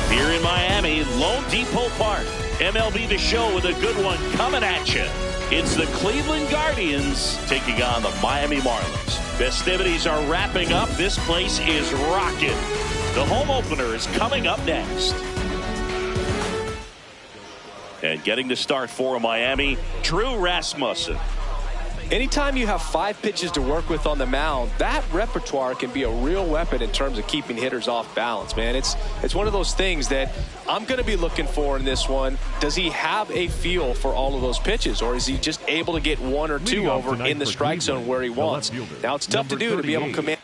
Here in Miami, Lone Depot Park. MLB The Show with a good one coming at you. It's the Cleveland Guardians taking on the Miami Marlins. Festivities are wrapping up. This place is rocking. The home opener is coming up next. And getting the start for Miami, Drew Rasmussen. Anytime you have 5 pitches to work with on the mound, that repertoire can be a real weapon in terms of keeping hitters off balance, man. It's one of those things that I'm going to be looking for in this one. Does he have a feel for all of those pitches, or is he just able to get 1 or 2 over in the strike zone where he wants? Now, it's tough to do to be able to command.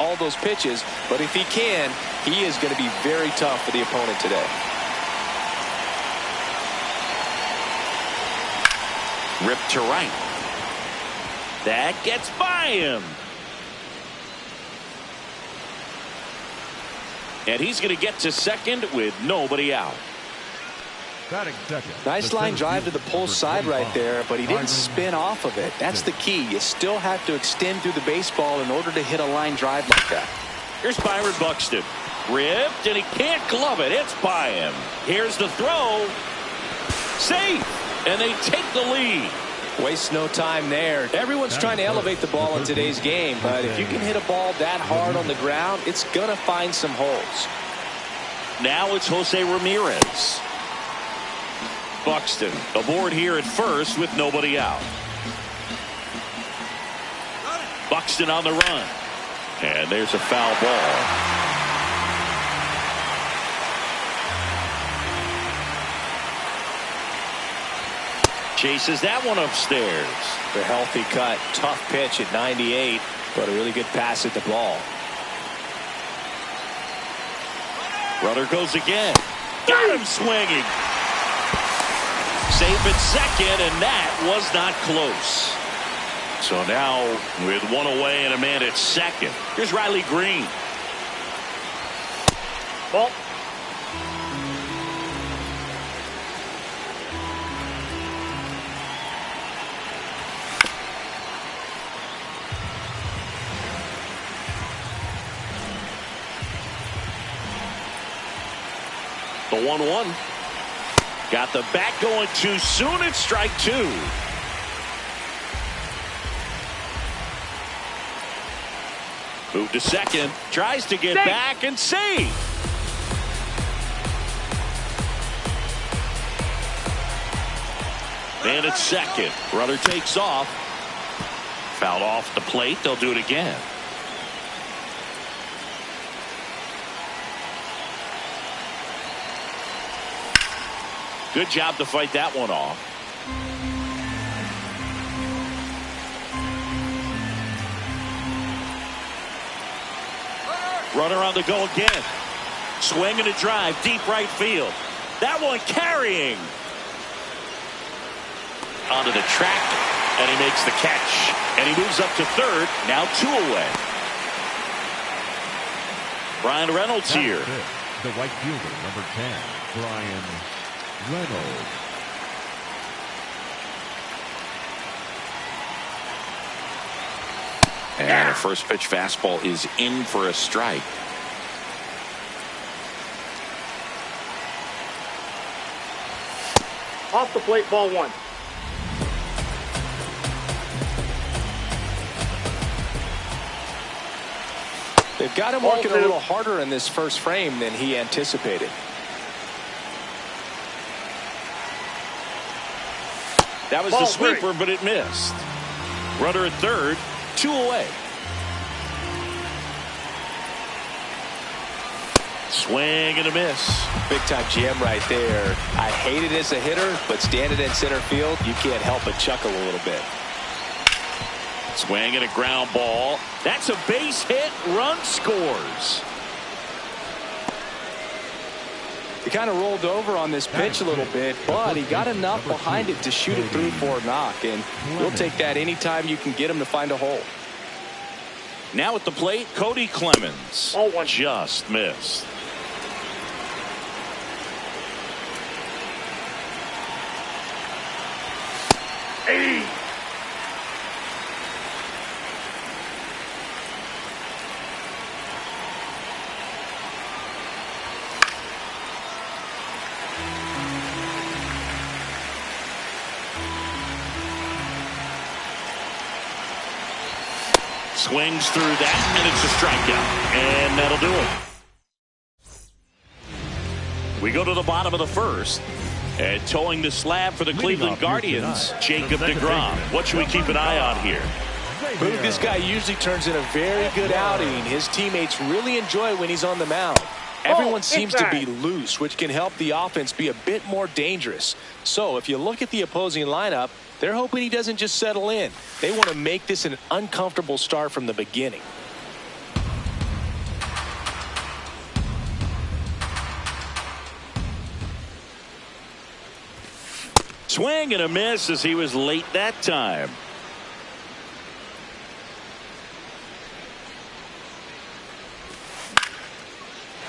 All those pitches, but if he can, he is going to be very tough for the opponent today. Ripped to right. That gets by him. And he's going to get to second with nobody out. Nice line drive to the pull side right there, but he didn't spin off of it. That's the key. You still have to extend through the baseball in order to hit a line drive like that. Here's Byron Buxton. Ripped, and he can't glove it. It's by him. Here's the throw. Safe, and they take the lead. Waste no time there. Everyone's trying to elevate the ball in today's game, but if you can hit a ball that hard on the ground, it's going to find some holes. Now it's Jose Ramirez. Buxton aboard here at first with nobody out. Buxton on the run. And there's a foul ball. Chases that one upstairs. The healthy cut. Tough pitch at 98, but a really good pass at the ball. Runner goes again. Got him swinging. Safe at second, and that was not close. So now with 1 away and a man at second. Here's Riley Green. Ball. The 1-1. Got the bat going too soon. It's strike 2. Move to second. Tries to get back and save. And it's second. Runner takes off. Fouled off the plate. They'll do it again. Good job to fight that one off. Runner on the go again. Swing and a drive, deep right field. That one carrying. Onto the track, and he makes the catch. And he moves up to third, now 2 away. Brian Reynolds here. The right fielder, number 10, Brian Reynolds. And a first pitch fastball is in for a strike. Off the plate, ball one. They've got him working a little harder in this first frame than he anticipated. That was the sweeper, but it missed. Runner at third, 2 away. Swing and a miss. Big time jam right there. I hate it as a hitter, but standing in center field, you can't help but chuckle a little bit. Swing and a ground ball. That's a base hit. Run scores. He kind of rolled over on this pitch a little bit, but he got enough behind it to shoot it through for a knock, and you'll take that anytime you can get him to find a hole. Now at the plate, Cody Clemens. Just missed. Hey. Swings through that, and it's a strikeout. And that'll do it. We go to the bottom of the first. And towing the slab for the Cleveland Guardians, Jacob deGrom. What should we keep an eye on here? Boog, this guy usually turns in a very good outing. His teammates really enjoy when he's on the mound. Everyone seems to be loose, which can help the offense be a bit more dangerous. So if you look at the opposing lineup, they're hoping he doesn't just settle in. They want to make this an uncomfortable start from the beginning. Swing and a miss as he was late that time.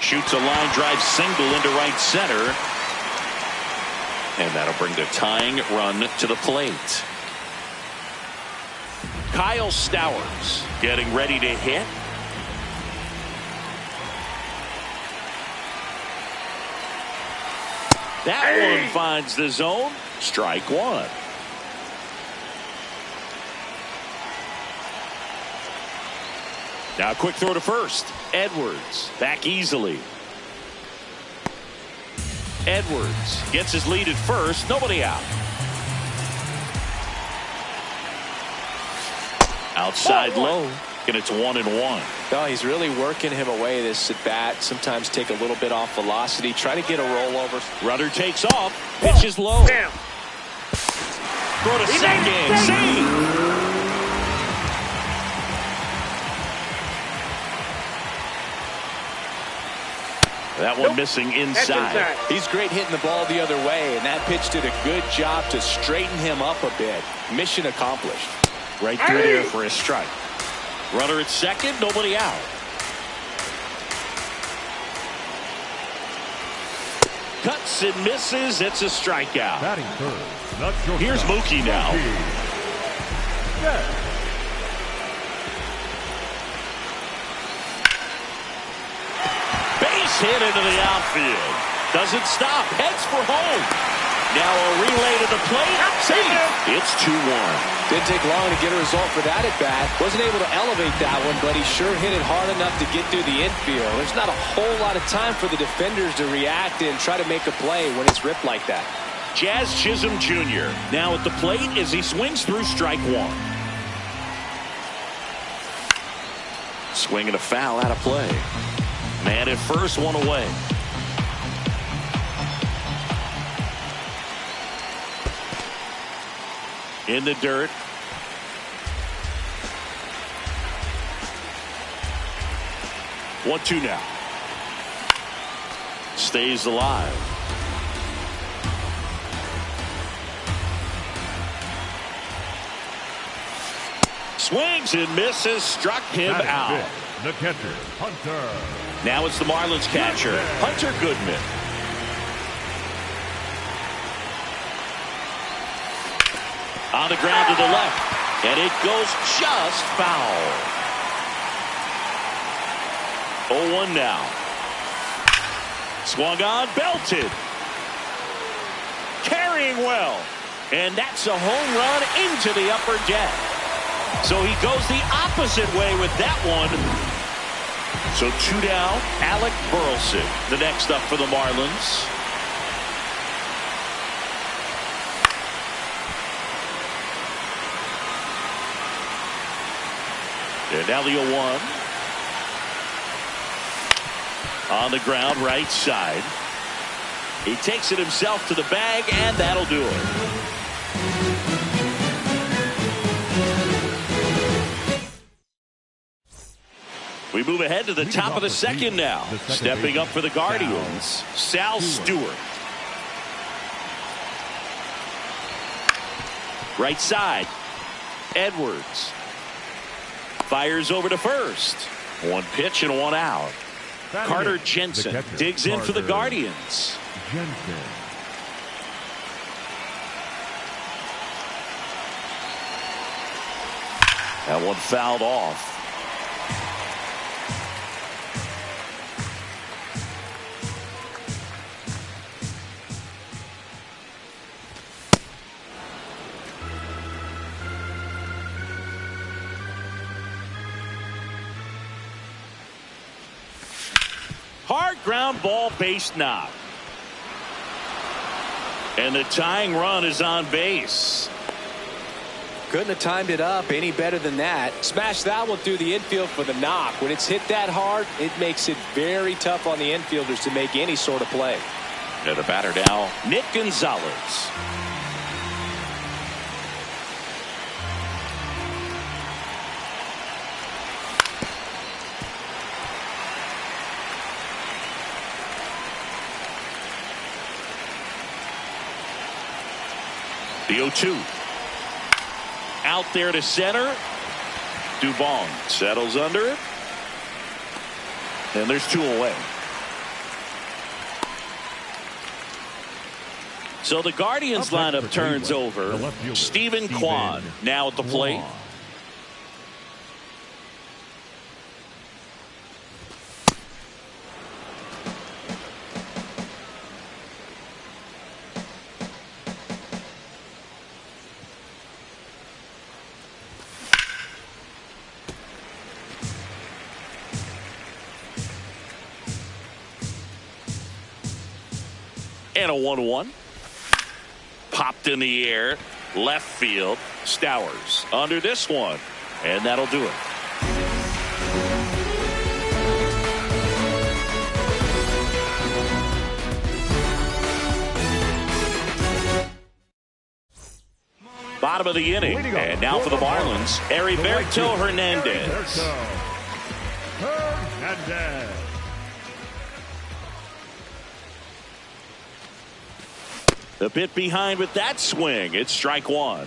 Shoots a line drive single into right center. And that'll bring the tying run to the plate. Kyle Stowers getting ready to hit. That one finds the zone. Strike one. Now a quick throw to first. Edwards back easily. Edwards gets his lead at first. Nobody out. Outside low. And it's 1-1. No, he's really working him away this at bat. Sometimes take a little bit off velocity. Try to get a rollover. Runner takes off. Pitches low. Damn. Throw to second. Save. That one missing inside. He's great hitting the ball the other way, and that pitch did a good job to straighten him up a bit. Mission accomplished. Right through there for a strike. Runner at second, nobody out. Cuts and misses. It's a strikeout. Batting third. Here's Mookie now. Base hit into the outfield. Doesn't stop. Heads for home. Now a relay to the plate. Safe. It's 2-1. Didn't take long to get a result for that at bat. Wasn't able to elevate that one, but he sure hit it hard enough to get through the infield. There's not a whole lot of time for the defenders to react and try to make a play when it's ripped like that. Jazz Chisholm Jr. now at the plate as he swings through strike one. Swing and a foul out of play. Man at first, one away. In the dirt. One-two now. Stays alive. Swings and misses. Struck him out. The catcher, Hunter. Now it's the Marlins catcher, Hunter Goodman. On the ground to the left, and it goes just foul. 0-1 now. Swung on, belted. Carrying well. And that's a home run into the upper deck. So he goes the opposite way with that one. So 2 down, Alec Burleson, the next up for the Marlins. And now the 0-1. On the ground, right side. He takes it himself to the bag, and that'll do it. We move ahead to the top of the second now. Stepping up for the Guardians, Sal Stewart. Right side, Edwards. Fires over to first. 1 pitch and 1 out. Carter Jensen digs in for the Guardians. That one fouled off. Hard ground ball, base knock. And the tying run is on base. Couldn't have timed it up any better than that. Smash that one through the infield for the knock. When it's hit that hard, it makes it very tough on the infielders to make any sort of play. And the batter now, Nick Gonzalez. The 0-2. Out there to center. Dubon settles under it. And there's 2 away. So the Guardians lineup turns over. Stephen Kwan now at the plate. And a 1-1. Popped in the air. Left field. Stowers under this one. And that'll do it. Bottom of the inning. And now for the Marlins, Heriberto Hernandez. A bit behind with that swing. It's strike 1.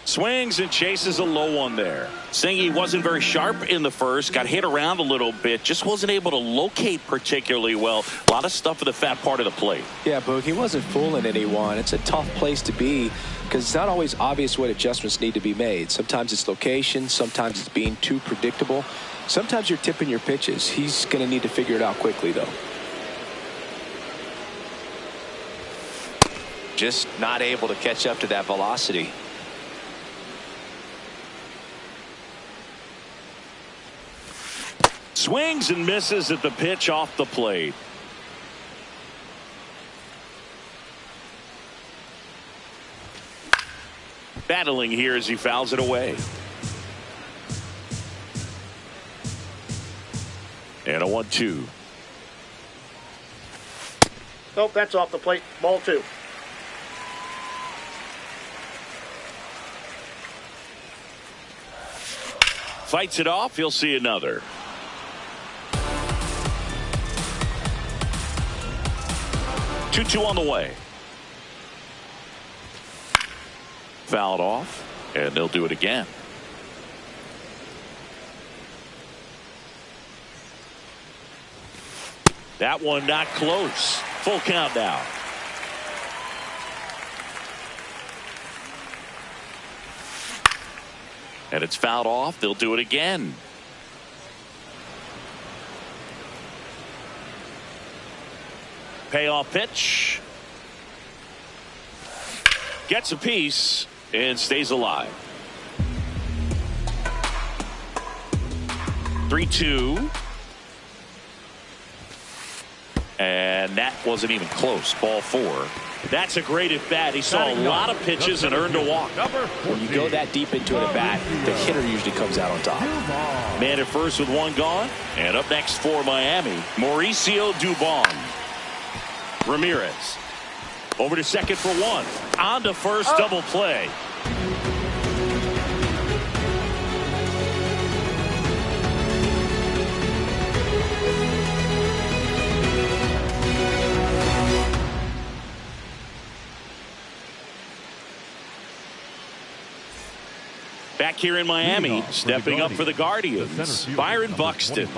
Swings and chases a low one there. Singy wasn't very sharp in the first. Got hit around a little bit. Just wasn't able to locate particularly well. A lot of stuff at the fat part of the plate. Yeah, Boog, he wasn't fooling anyone. It's a tough place to be because it's not always obvious what adjustments need to be made. Sometimes it's location. Sometimes it's being too predictable. Sometimes you're tipping your pitches. He's going to need to figure it out quickly, though. Just not able to catch up to that velocity. Swings and misses at the pitch off the plate. Battling here as he fouls it away. And a 1-2. Nope, that's off the plate. Ball 2. Fights it off. He'll see another. Two on the way. Fouled off, and they'll do it again. That one not close. Full count now. And it's fouled off. They'll do it again. Payoff pitch. Gets a piece and stays alive. 3-2. And that wasn't even close. Ball 4. That's a great at bat. He saw a lot of pitches and earned a walk. When you go that deep into an at bat, the hitter usually comes out on top. Man at first with one gone. And up next for Miami, Mauricio Dubon. Ramirez over to second for one. On to first, double play. Back here in Miami, stepping up for the Guardians, Byron Buxton.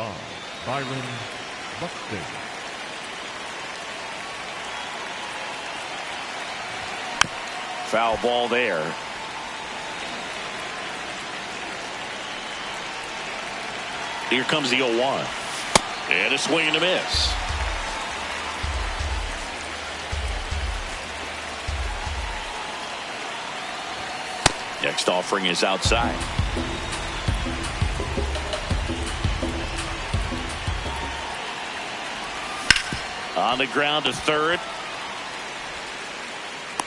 Byron Buxton. Foul ball there. Here comes the 0-1. And a swing and a miss. Next offering is outside. On the ground to third.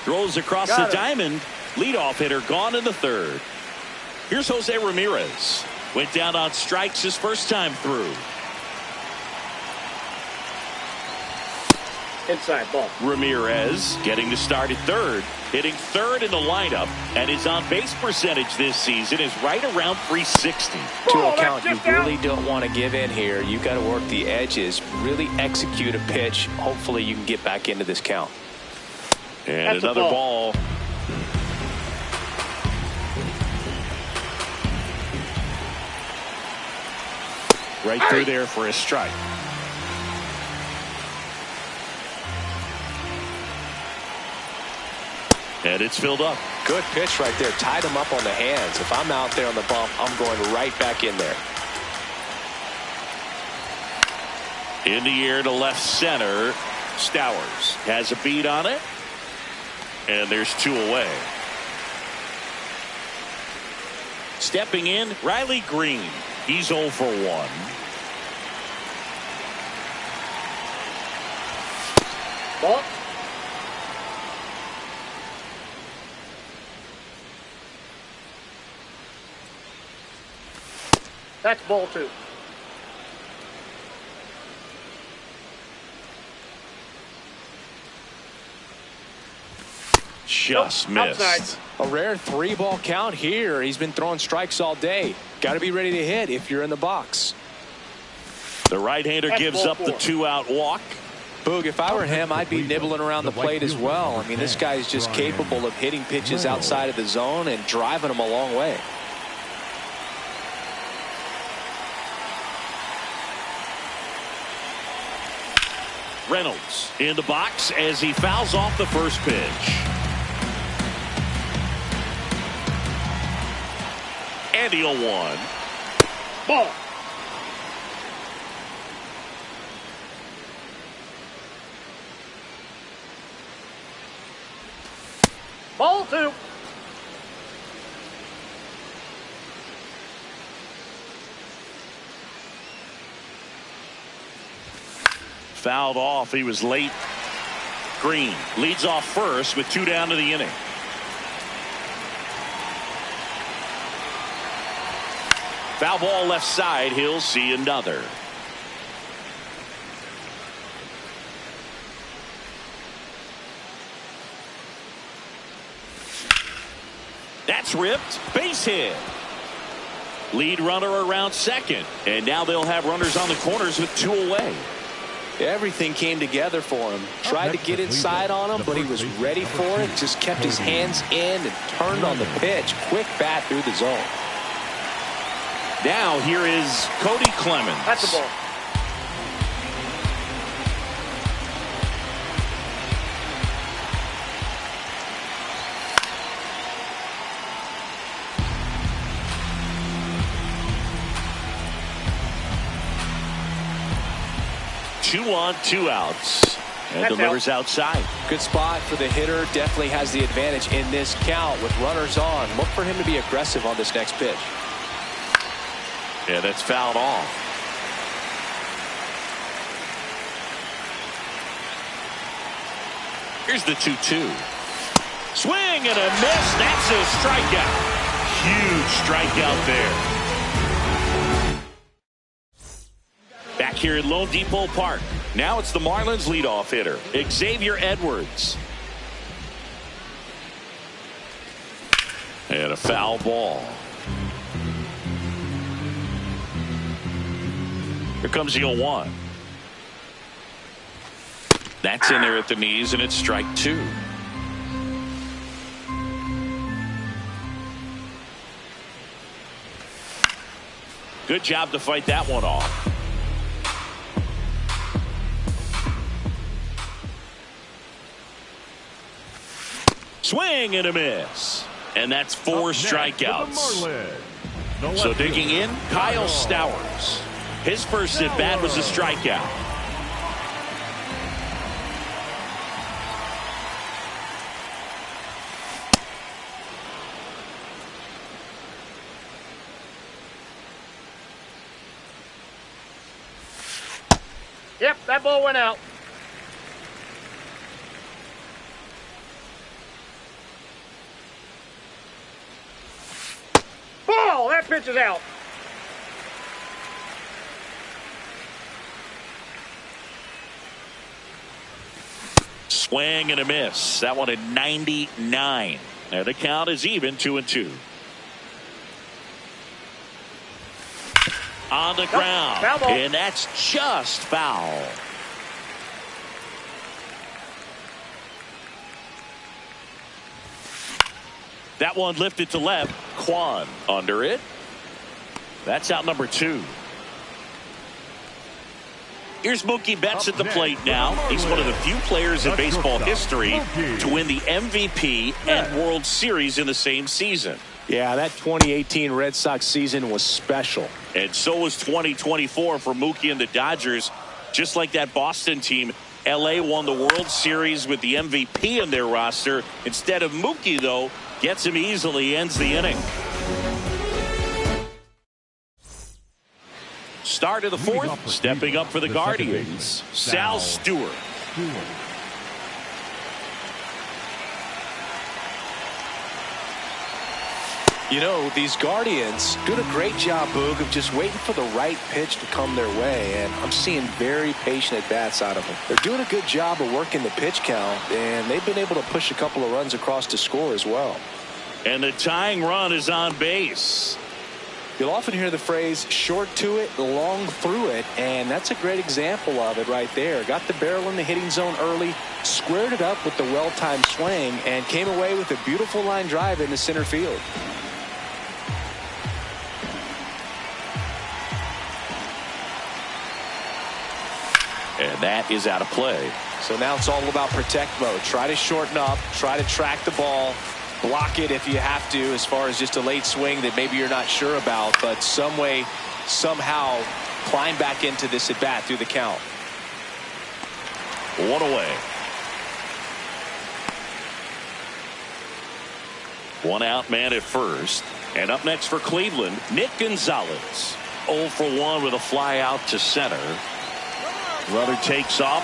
Throws across the diamond. Leadoff hitter gone in the third. Here's Jose Ramirez. Went down on strikes his first time through. Inside ball. Ramirez getting to start at third. Hitting third in the lineup. And his on-base percentage this season is right around 360. To a count, you really don't want to give in here. You've got to work the edges. Really execute a pitch. Hopefully you can get back into this count. And that's another ball. Right through there for a strike. And it's filled up. Good pitch right there. Tied him up on the hands. If I'm out there on the bump, I'm going right back in there. In the air to left center. Stowers has a beat on it. And there's 2 away. Stepping in, Riley Green. He's 0 for 1. Ball. That's ball 2. Just missed. Outside. A rare 3-ball count here. He's been throwing strikes all day. Got to be ready to hit if you're in the box. The right-hander gives up the 2-out walk. Boog, if I were him, I'd be nibbling around the plate as well. I mean, this guy's just capable of hitting pitches outside of the zone and driving them a long way. Reynolds in the box as he fouls off the first pitch. And the 0-1. Ball. Ball 2. Fouled off. He was late. Green leads off first with 2 down to the inning. Foul ball left side. He'll see another. That's ripped. Base hit. Lead runner around second. And now they'll have runners on the corners with 2 away. Everything came together for him. Tried to get inside on him, but he was ready for it. Just kept his hands in and turned on the pitch. Quick bat through the zone. Now here is Cody Clemens. That's the ball. Two on, two outs. And delivers outside. Good spot for the hitter. Definitely has the advantage in this count with runners on. Look for him to be aggressive on this next pitch. Yeah, that's fouled off. Here's the 2-2. Swing and a miss. That's a strikeout. Huge strikeout there. Back here at Lone Depot Park. Now it's the Marlins leadoff hitter, Xavier Edwards. And a foul ball. Here comes the 0-1. That's in there at the knees, and it's strike two. Good job to fight that one off. Swing and a miss. And that's four strikeouts. So digging in, Kyle Stowers. His first at bat was a strikeout. Yep, that ball went out. Ball! That pitch is out. Swing and a miss. That one at 99. Now the count is even, 2-2. On the ground. Foul ball. And that's just foul. That one lifted to left. Kwan under it. That's out number 2. Here's Mookie Betts at the plate now. He's one of the few players in baseball history to win the MVP and World Series in the same season. Yeah, that 2018 Red Sox season was special. And so was 2024 for Mookie and the Dodgers. Just like that Boston team, LA won the World Series with the MVP in their roster. Instead of Mookie, though, gets him easily, ends the inning. Start of the fourth, stepping up for the Guardians, Sal Stewart. You know, these Guardians doing a great job, Boog, of just waiting for the right pitch to come their way, and I'm seeing very patient at-bats out of them. They're doing a good job of working the pitch count, and they've been able to push a couple of runs across to score as well. And the tying run is on base. You'll often hear the phrase short to it, long through it, and that's a great example of it right there. Got the barrel in the hitting zone early, squared it up with the well-timed swing, and came away with a beautiful line drive into center field. And that is out of play. So now it's all about protect mode. Try to shorten up, try to track the ball, block it if you have to, as far as just a late swing that maybe you're not sure about, but some way, somehow climb back into this at bat through the count. One away. One out man at first. And up next for Cleveland, Nick Gonzalez. 0 for 1 with a fly out to center. Runner takes off.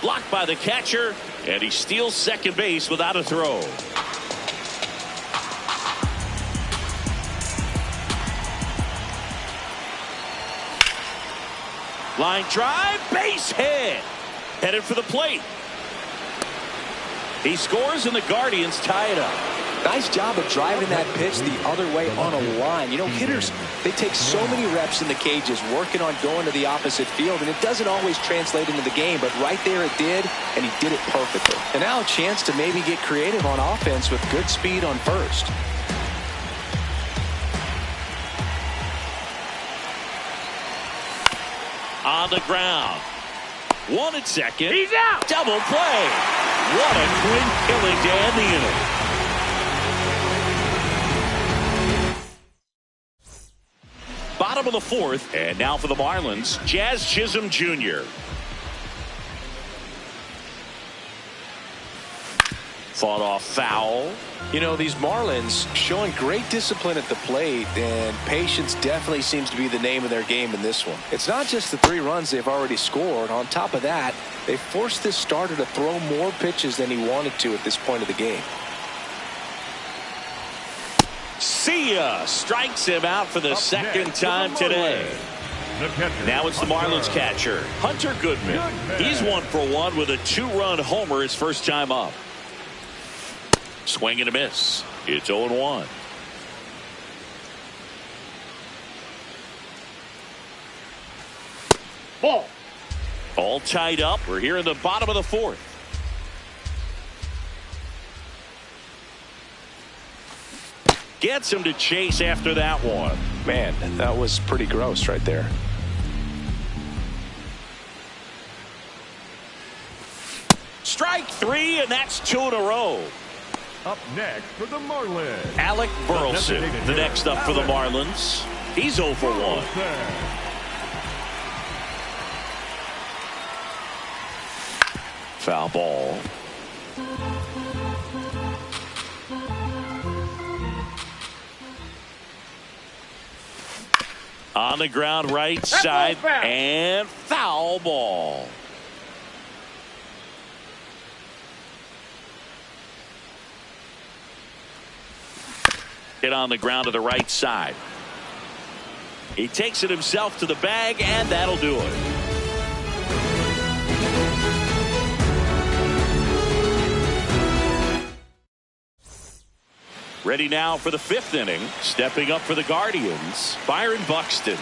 Blocked by the catcher, and he steals second base without a throw. Line drive, base hit. Headed for the plate. He scores and the Guardians tie it up. Nice job of driving that pitch the other way on a line. You know, hitters, they take so many reps in the cages working on going to the opposite field, and it doesn't always translate into the game, but right there it did, and he did it perfectly. And now a chance to maybe get creative on offense with good speed on first. On the ground. One at second. He's out. Double play. What a quick killing to end the inning. Bottom of the fourth, and now for the Marlins, Jazz Chisholm Jr. Fought off foul. You know, these Marlins showing great discipline at the plate, and patience definitely seems to be the name of their game in this one. It's not just the 3 runs they've already scored. On top of that, they forced this starter to throw more pitches than he wanted to at this point of the game. See ya! Strikes him out for the second time today. Now it's the Marlins catcher, Hunter Goodman. He's 1 for 1 with a 2-run homer his first time up. Swing and a miss. It's 0-1. Ball. All tied up. We're here in the bottom of the fourth. Gets him to chase after that one. Man, that was pretty gross right there. Strike 3, and that's 2 in a row. Up next for the Marlins, Alec Burleson, the next up for the Marlins. He's 0 for 1. Foul ball. On the ground, right side, and foul ball. Hit on the ground to the right side. He takes it himself to the bag, and that'll do it. Ready now for the 5th inning. Stepping up for the Guardians, Byron Buxton.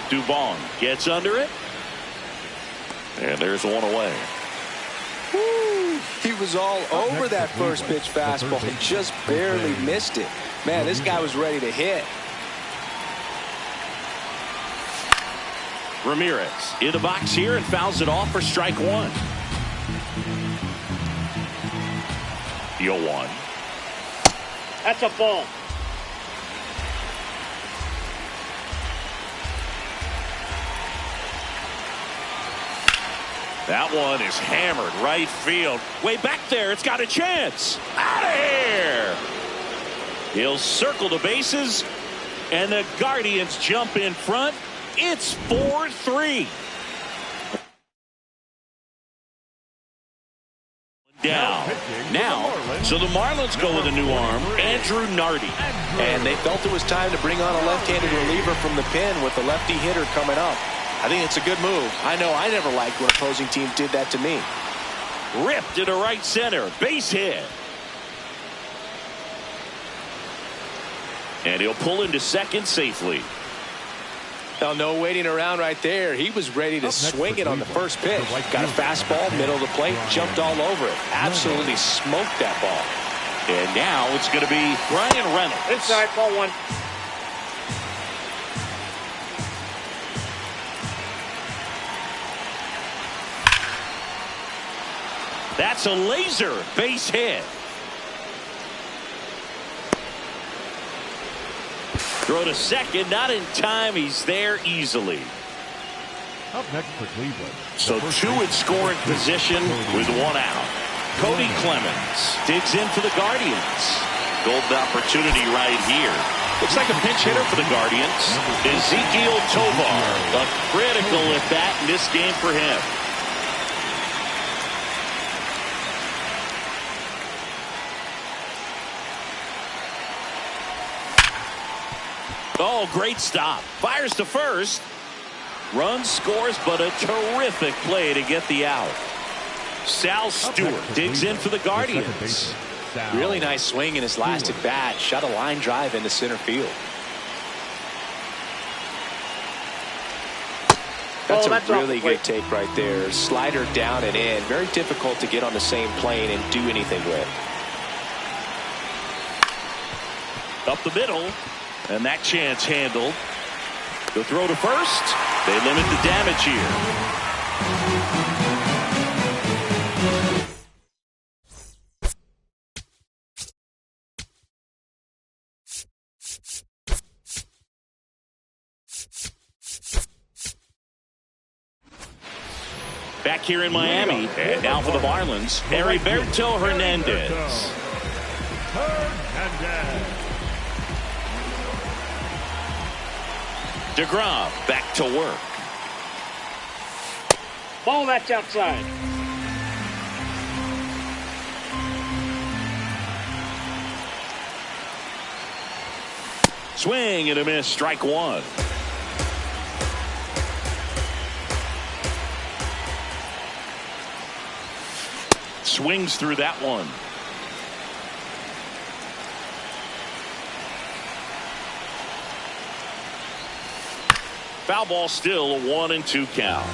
Dubon gets under it. And there's one away. Woo, he was all over that first pitch fastball. He just barely missed it. Man, this guy was ready to hit. Ramirez in the box here and fouls it off for strike 1. 0-1. That's a ball. That one is hammered right field. Way back there. It's got a chance. Out of here. He'll circle the bases, and the Guardians jump in front. It's 4-3. Down. Now, so the Marlins go with a new arm, Andrew Nardi. And they felt it was time to bring on a left-handed reliever from the pen with the lefty hitter coming up. I think it's a good move. I know I never liked when opposing teams did that to me. Ripped into right center. Base hit. And he'll pull into second safely. Now, no waiting around right there. He was ready to swing it on the first pitch. Got a fastball, middle of the plate, jumped all over it. Absolutely smoked that ball. And now it's going to be Brian Reynolds. Inside, ball 1. That's a laser base hit. Throw to second, not in time. He's there easily. Up next for Cleveland. So 2 in scoring position with 1 out. Cody Clemens digs in for the Guardians. Golden opportunity right here. Looks like a pinch hitter for the Guardians. Ezekiel Tovar, a critical at bat in this game for him. Oh, great stop. Fires to first. Run scores, but a terrific play to get the out. Sal Stewart digs in for the Guardians. Really nice swing in his last at bat. Shot a line drive into center field. That's a really good take right there. Slider down and in. Very difficult to get on the same plane and do anything with. Up the middle, and that chance handled. The throw to first. They limit the damage here. Back here in Miami, and now for the Marlins, Heriberto Hernandez. DeGrom back to work. Ball, that's outside. Swing and a miss, strike one. Swings through that one. Foul ball, still a 1-2 count.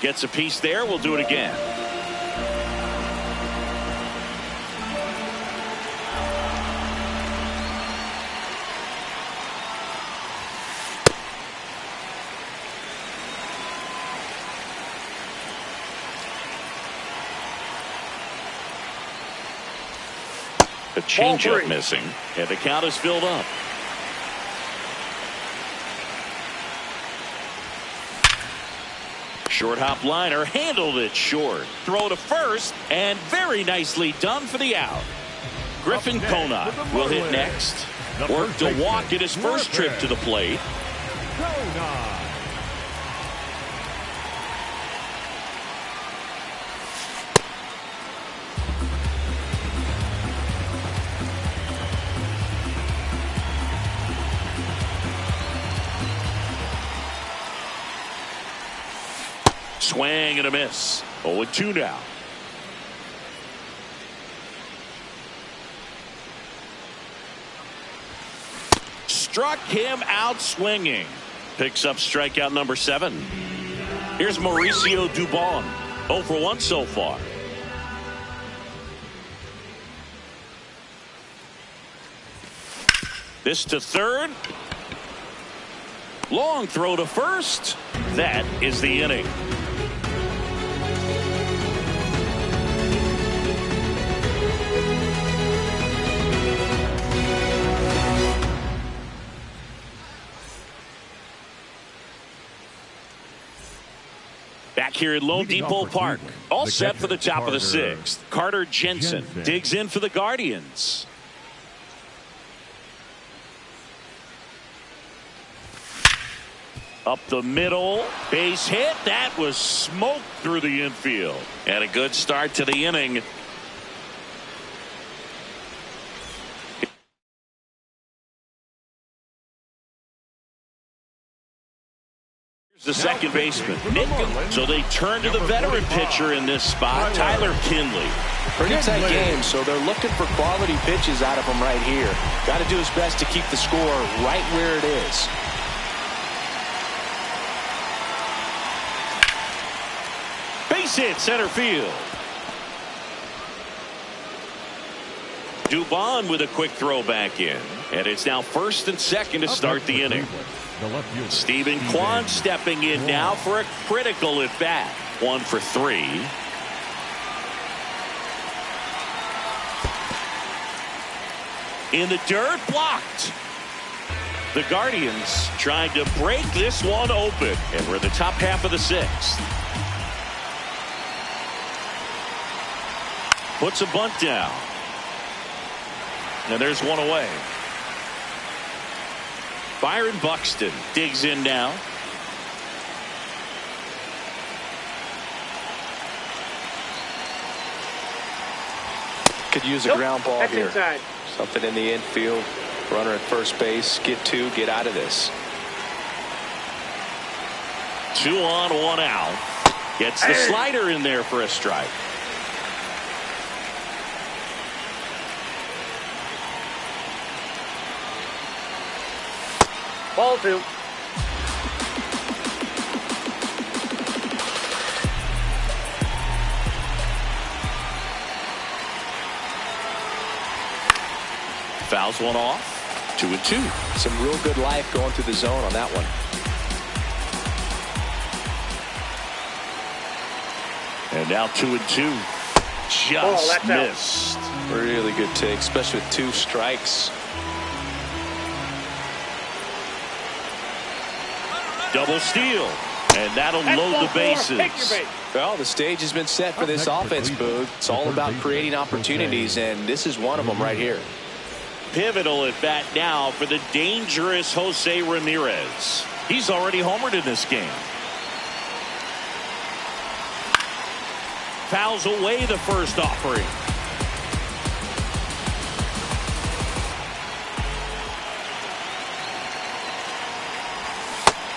Gets a piece there. We'll do it again. A changeup missing, and the count is filled up. Short hop liner, handled it short. Throw to first, and very nicely done for the out. Griffin Conant will hit next. Worked to walk at his first trip to the plate. Swing and a miss. 0-2 now. Struck him out swinging. Picks up strikeout number 7. Here's Mauricio Dubon. 0 for 1 so far. This to third. Long throw to first. That is the inning. Back here at Lone Depot Park, all set for the top of the 6th. Carter Jensen digs in for the Guardians. Up the middle, base hit. That was smoked through the infield. And a good start to the inning. The second baseman, Nick. So they turn to the veteran pitcher in this spot, Tyler Kinley. Pretty tight game, so they're looking for quality pitches out of him right here. Got to do his best to keep the score right where it is. Base hit center field. Dubon with a quick throw back in. And it's now first and second to start the inning. Stephen Kwan stepping in now for a critical at bat. 1 for 3. In the dirt, blocked. The Guardians trying to break this one open. And we're in the top half of the 6th. Puts a bunt down. And there's one away. Byron Buxton digs in now. Could use a ground ball here. Inside. Something in the infield. Runner at first base. Get 2. Get out of this. 2 on, 1 out. Gets the slider in there for a strike. Ball 2. Fouls one off. 2-2. Some real good life going through the zone on that one. And now 2-2. Just missed. Really good take, especially with 2 strikes. Double steal. And that'll load the bases. Well, the stage has been set for this offense, Boog. It's all about creating opportunities, and this is one of them right here. Pivotal at bat now for the dangerous Jose Ramirez. He's already homered in this game. Fouls away the first offering.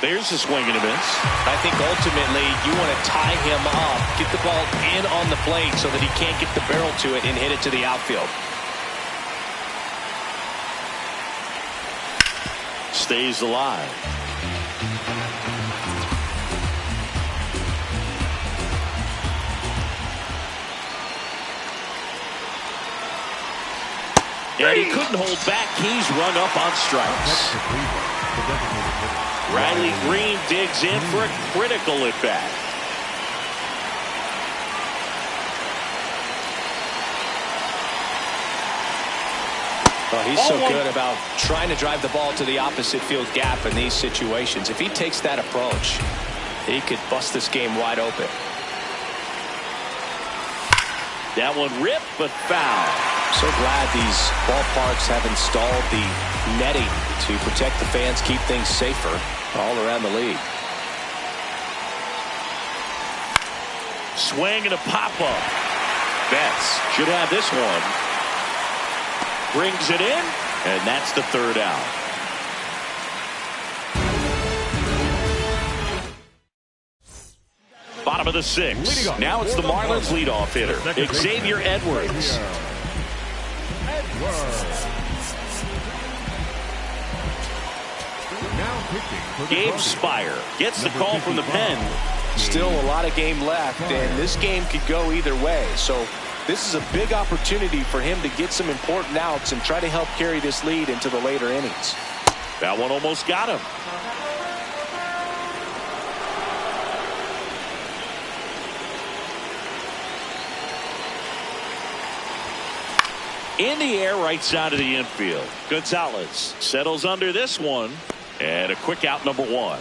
There's a swing and a miss. I think ultimately you want to tie him up, get the ball in on the plate so that he can't get the barrel to it and hit it to the outfield. Stays alive. And he couldn't hold back. He's run up on strikes. Riley Green digs in for a critical at bat. Well, he's so good about trying to drive the ball to the opposite field gap in these situations. If he takes that approach, he could bust this game wide open. That one ripped, but foul. So glad these ballparks have installed the netting to protect the fans, keep things safer all around the league. Swing and a pop-up. Betts should have this one. Brings it in, and that's the 3rd out. Bottom of the 6th. Now it's the Marlins leadoff hitter, Xavier Edwards. Gabe Spire gets the call from the pen. Still a lot of game left, and this game could go either way. So this is a big opportunity for him to get some important outs and try to help carry this lead into the later innings. That one almost got him. In the air, right side of the infield. Gonzalez settles under this one. And a quick out, number 1.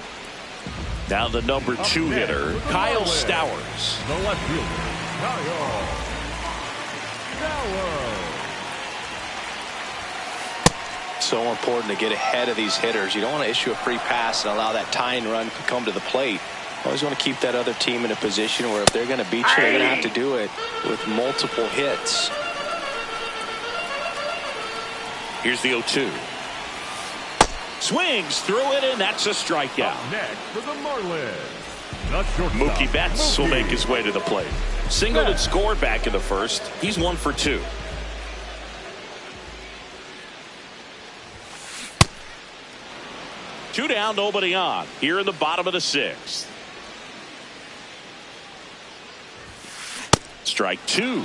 Now the number 2 hitter, Kyle Stowers. The left fielder, Kyle Stowers. So important to get ahead of these hitters. You don't want to issue a free pass and allow that tying run to come to the plate. Always want to keep that other team in a position where if they're going to beat you, they're going to have to do it with multiple hits. Here's the 0-2. Swings through it, and that's a strikeout. Up next for the Marlins, Mookie Betts will make his way to the plate. Singled and scored back in the first. He's 1 for 2. Two down, nobody on. Here in the bottom of the 6th. Strike 2.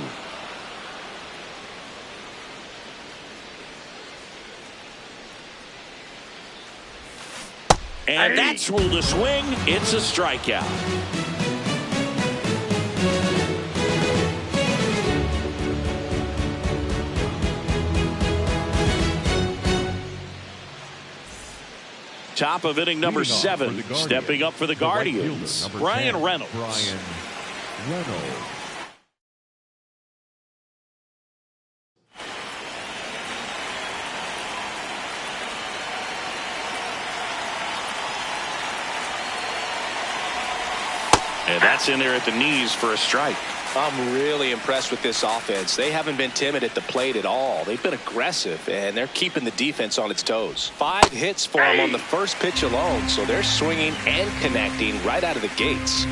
And that's ruled a swing. It's a strikeout. Top of inning number 7. Stepping up for the Guardians, Brian Reynolds. And that's in there at the knees for a strike. I'm really impressed with this offense. They haven't been timid at the plate at all. They've been aggressive, and they're keeping the defense on its toes. 5 hits for them on the first pitch alone, so they're swinging and connecting right out of the gates.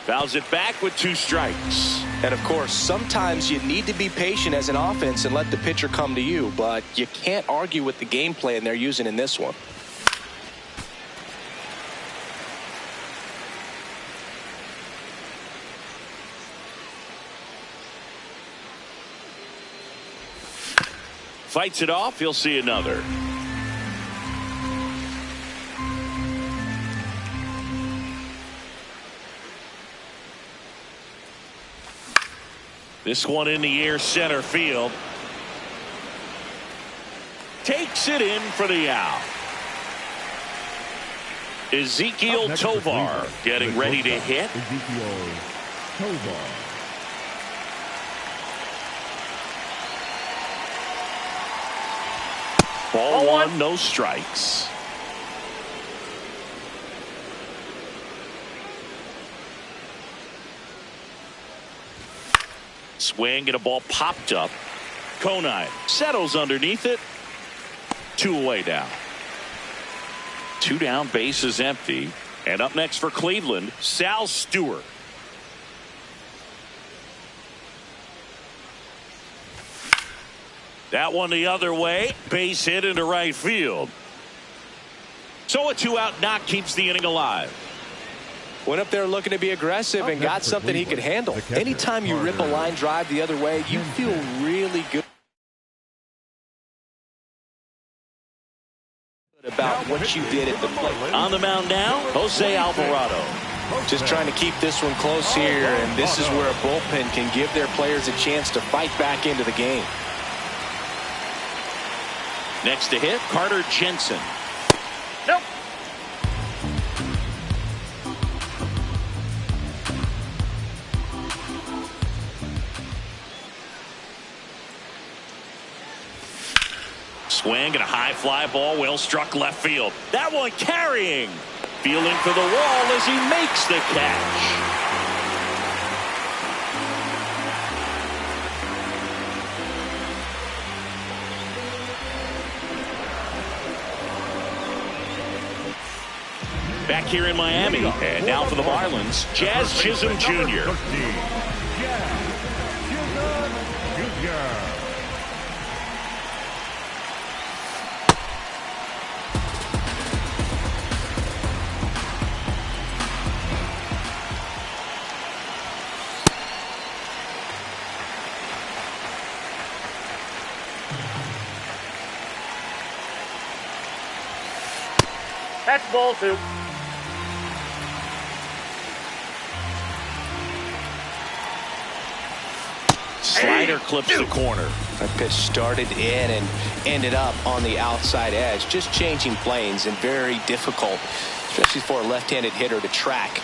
Fouls it back with 2 strikes. And, of course, sometimes you need to be patient as an offense and let the pitcher come to you, but you can't argue with the game plan they're using in this one. Fights it off. He'll see another. This one in the air, center field. Takes it in for the out. Ezekiel Tovar getting ready to hit. Ezekiel Tovar. Ball 1, no strikes. Swing and a ball popped up. Conine settles underneath it. 2 away now. 2 down, base is empty. And up next for Cleveland, Sal Stewart. That one the other way. Base hit into right field. So a 2-out knock keeps the inning alive. Went up there looking to be aggressive and got something he could handle. Anytime you rip a line drive the other way, you feel really good about what you did at the plate. On the mound now, Jose Alvarado. Just trying to keep this one close here, and this is where a bullpen can give their players a chance to fight back into the game. Next to hit, Carter Jensen. Nope. Swing and a high fly ball, well struck left field. That one carrying. Fielding for the wall as he makes the catch. Back here in Miami, and now for the Marlins, Jazz Chisholm Jr. That's ball 2. Slider clips the corner. That pitch started in and ended up on the outside edge. Just changing planes and very difficult, especially for a left-handed hitter to track.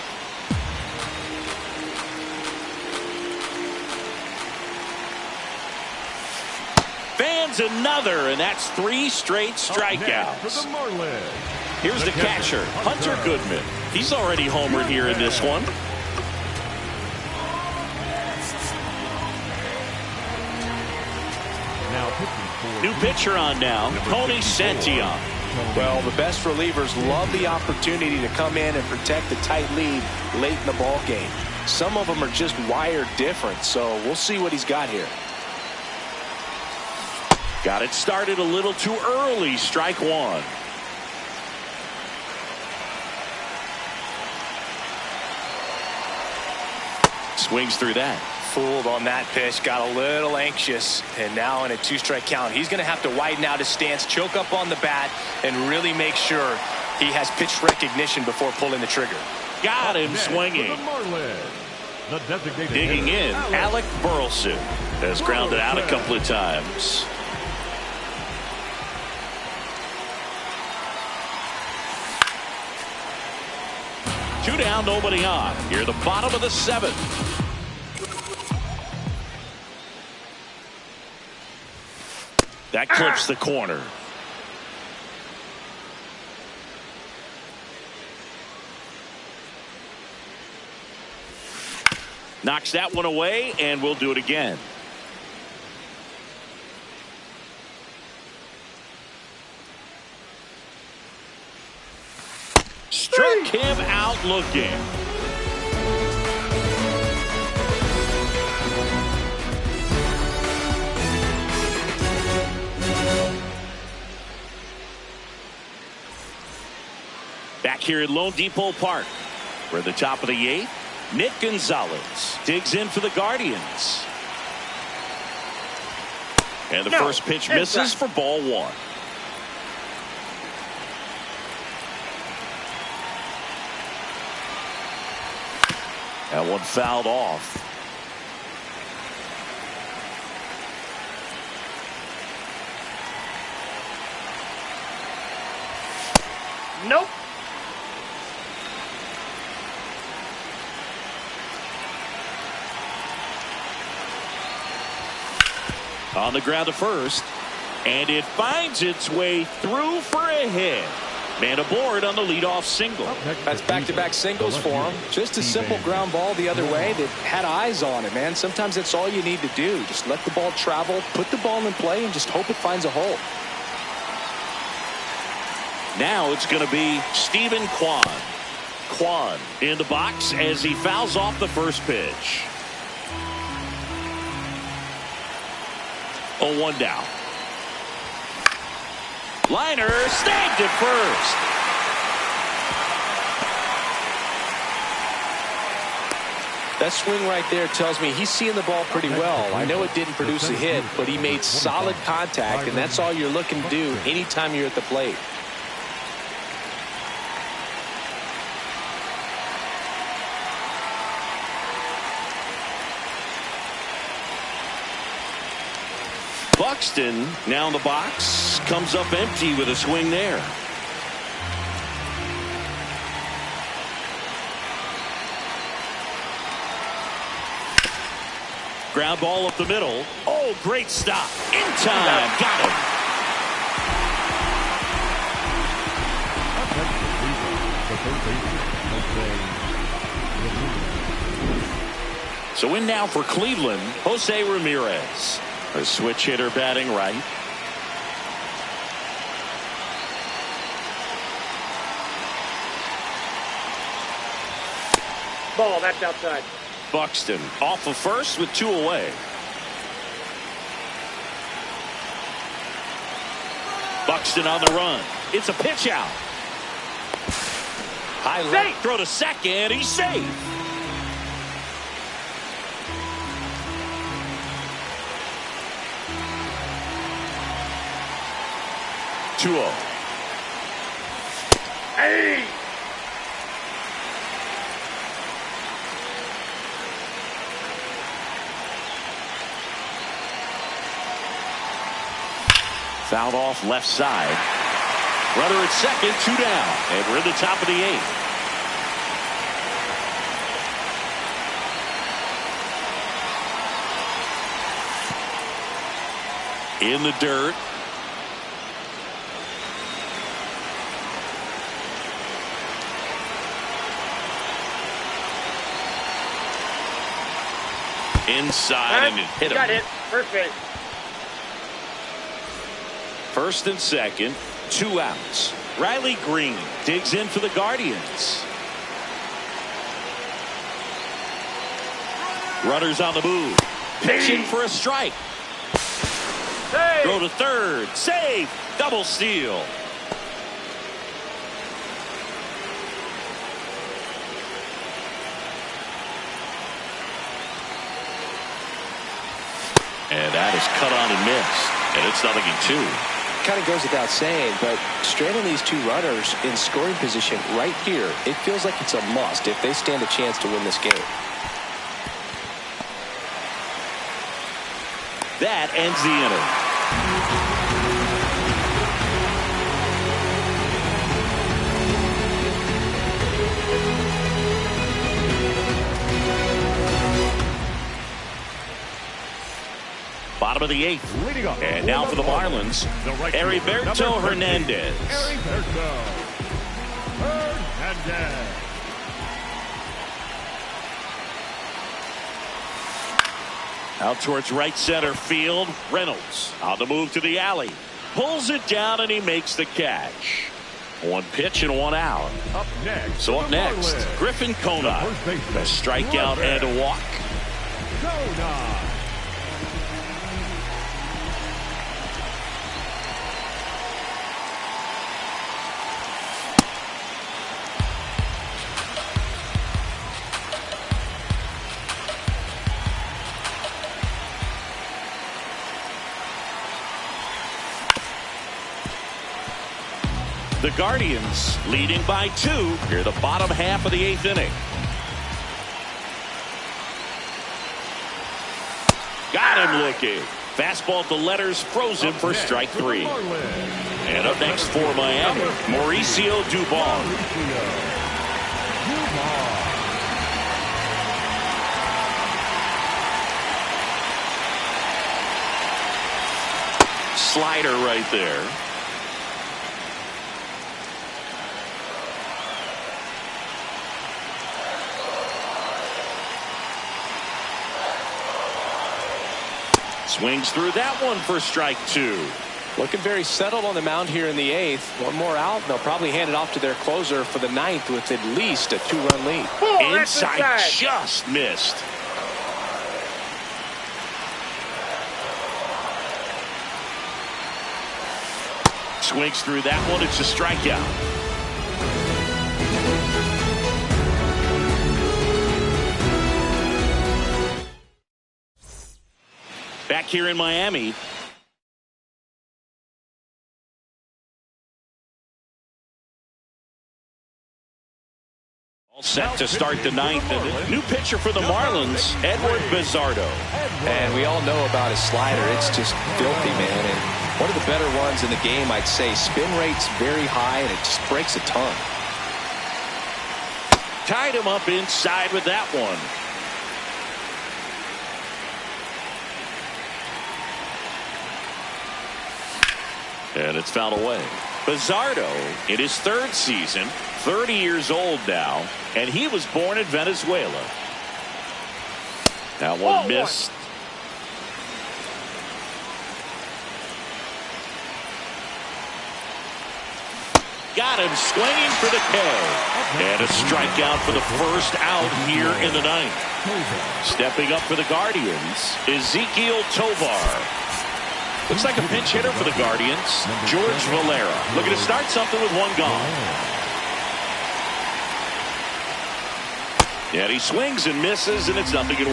Fans another, and that's 3 straight strikeouts. Here's the catcher, Hunter Goodman. He's already homered here in this one. New pitcher on now, Tony Santillan. Well, the best relievers love the opportunity to come in and protect the tight lead late in the ball game. Some of them are just wired different, so we'll see what he's got here. Got it started a little too early, strike 1. Swings through that. Fooled on that pitch, got a little anxious, and now in a 2-strike count, he's going to have to widen out his stance, choke up on the bat, and really make sure he has pitch recognition before pulling the trigger. Got him swinging. Digging in, Alec Burleson has grounded out a couple of times. Two down, nobody on. Here the bottom of the 7th. That clips the corner. Knocks that one away, and we'll do it again. Struck him out looking. Back here at Lone Depot Park, we're at the top of the 8th. Nick Gonzalez digs in for the Guardians. And the first pitch misses for ball 1. That one fouled off. Nope. On the ground to first, and it finds its way through for a hit. Man aboard on the leadoff single. That's back-to-back singles for him. Just a simple ground ball the other way that had eyes on it, man. Sometimes that's all you need to do. Just let the ball travel, put the ball in play, and just hope it finds a hole. Now it's going to be Steven Kwan. Kwan in the box as he fouls off the first pitch. 0-1 down. Liner snagged at first. That swing right there tells me he's seeing the ball pretty well. I know it didn't produce a hit, but he made solid contact, and that's all you're looking to do anytime you're at the plate. Buxton now in the box, comes up empty with a swing there. Ground ball up the middle. Oh, great stop. In time. Got him. So in now for Cleveland, Jose Ramirez. A switch hitter batting right. Ball, that's outside. Buxton off of first with 2 away. Buxton on the run. It's a pitch out. High left, throw to second. He's safe. Hey! Fouled off left side. Runner at second, 2 down. And we're in the top of the 8th. In the dirt. Inside and it hit him. Got hit. First base. First and second, 2 outs. Riley Green digs in for the Guardians. Runners on the move. Pitching for a strike. Hey. Throw to third. Save. Double steal. And that is cut on and missed. And it's 0-2. Kind of goes without saying, but stranding these 2 runners in scoring position right here, it feels like it's a must if they stand a chance to win this game. That ends the inning. Bottom of the 8th. And now for the Marlins, Heriberto Hernandez. Out towards right center field. Reynolds on the move to the alley. Pulls it down and he makes the catch. One pitch and one out. Up next. So up next, Griffin Conant. A strikeout and a walk. Conant. The Guardians leading by 2 here the bottom half of the 8th inning. Got him looking. Fastball at the letters, frozen for strike 3. And up next for Miami, Mauricio Dubon. Slider right there. Swings through that one for strike 2. Looking very settled on the mound here in the 8th. One more out, and they'll probably hand it off to their closer for the 9th with at least a 2-run lead. Inside just missed. Swings through that one. It's a strikeout. Back here in Miami. All set to start the 9th. New pitcher for the Marlins, Edward Bizardo. And we all know about his slider. It's just filthy, man. And one of the better ones in the game, I'd say. Spin rate's very high, and it just breaks a ton. Tied him up inside with that one. And it's fouled away. Bizardo in his 3rd season, 30 years old now, and he was born in Venezuela. That one missed. Got him swinging for the K. And a strikeout for the first out here in the 9th. Stepping up for the Guardians, Ezequiel Tovar. Looks like a pinch hitter for the Guardians, George Valera. Looking to start something with one gone. And he swings and misses, and it's 0-1.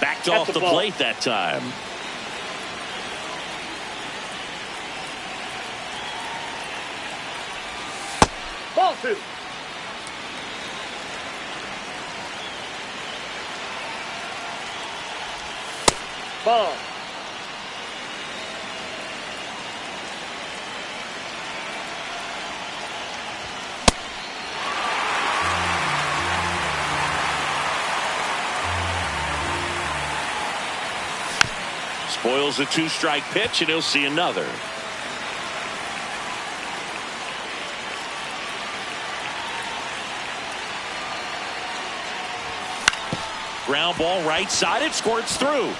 Backed off the plate that time. Ball 2. Ball. Spoils a 2-strike pitch, and he'll see another. Ground ball right side. It squirts through.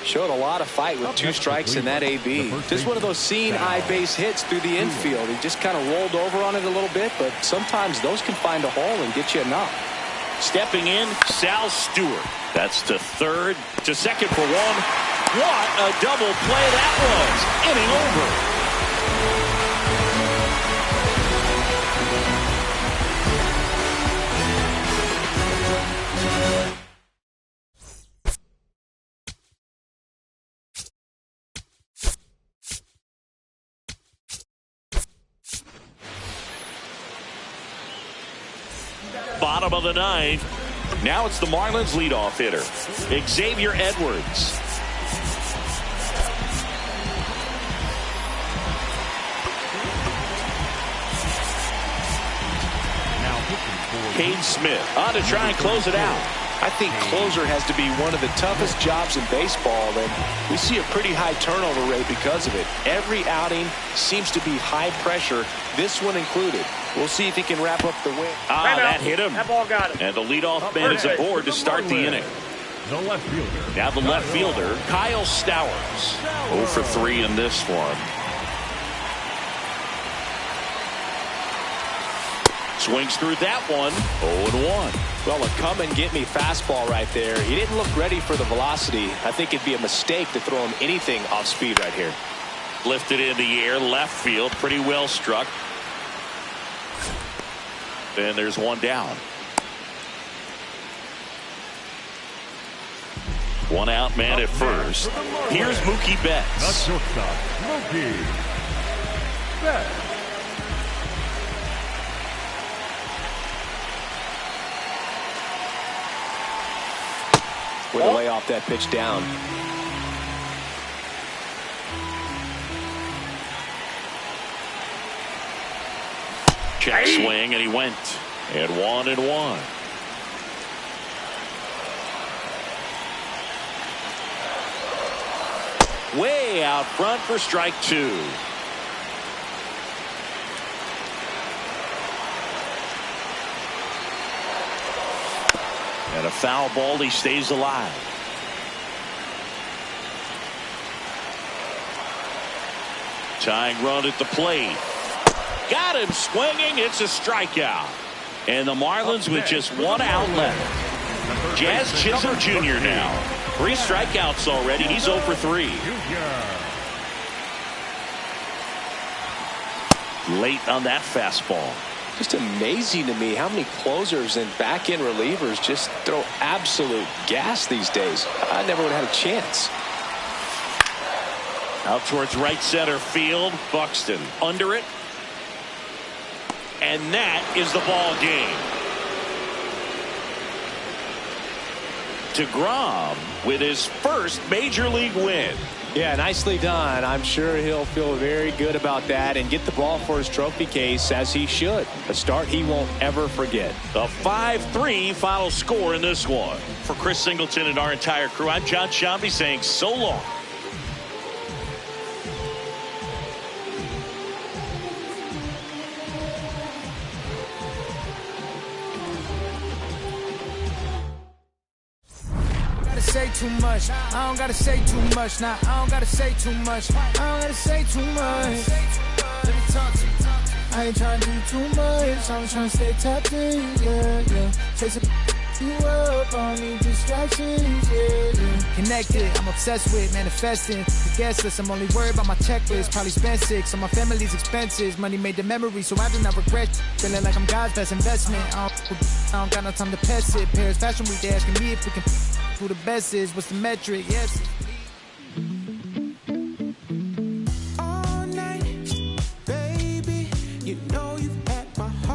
Showed a lot of fight with 2 strikes in that AB. Just one of those seeing eye base hits through the infield. He just kind of rolled over on it a little bit, but sometimes those can find a hole and get you a knock. Stepping in, Sal Stewart. That's to 3rd, to 2nd for 1. What a double play that was. Inning over. Bottom of the 9th. Now it's the Marlins leadoff hitter, Xavier Edwards. Cade Smith on to try and close it out. I think closer has to be one of the toughest jobs in baseball, and we see a pretty high turnover rate because of it. Every outing seems to be high pressure, this one included. We'll see if he can wrap up the win. That hit him. That ball got him. And the leadoff man is aboard to start the inning. The left fielder. Now the left fielder, Kyle Stowers. 0 for 3 in this one. Swings through that one. 0-1. Well, a come-and-get-me fastball right there. He didn't look ready for the velocity. I think it'd be a mistake to throw him anything off speed right here. Lifted in the air, left field, pretty well struck. Then there's one down. One out man at first. Here's Mookie The Betts. shortstop, Mookie Betts. With a lay off that pitch down. Check swing, and he went. And 1-1. Way out front for strike 2. And a foul ball, he stays alive. Tying run at the plate. Got him swinging. It's a strikeout. And the Marlins with just one out left. Jazz Chisholm Jr. now. 3 strikeouts already. He's 0 for 3. Late on that fastball. Just amazing to me how many closers and back-end relievers just throw absolute gas these days. I never would have had a chance. Out towards right center field. Buxton under it. And that is the ball game. DeGrom with his first major league win. Yeah, nicely done. I'm sure he'll feel very good about that and get the ball for his trophy case, as he should. A start he won't ever forget. The 5-3 final score in this one. For Chris Singleton and our entire crew, I'm John Shambi saying so long. Say too much. I don't gotta say too much. Nah, I don't gotta say too much. I don't gotta say too much. Let me talk to you. I ain't trying to do too much. I'm trying to stay tapped in, yeah. Chasing you up, I don't need distractions, yeah. Connected, I'm obsessed with manifesting. The guest list, I'm only worried about my checklist. Probably spent 6 on my family's expenses. Money made the memory, so I do not regret. Feeling like I'm God's best investment. I don't got no time to pass it. Paris Fashion Week, they asking me if we can. Who the best is, what's the metric? Yes. All night, baby, you know you've had my heart.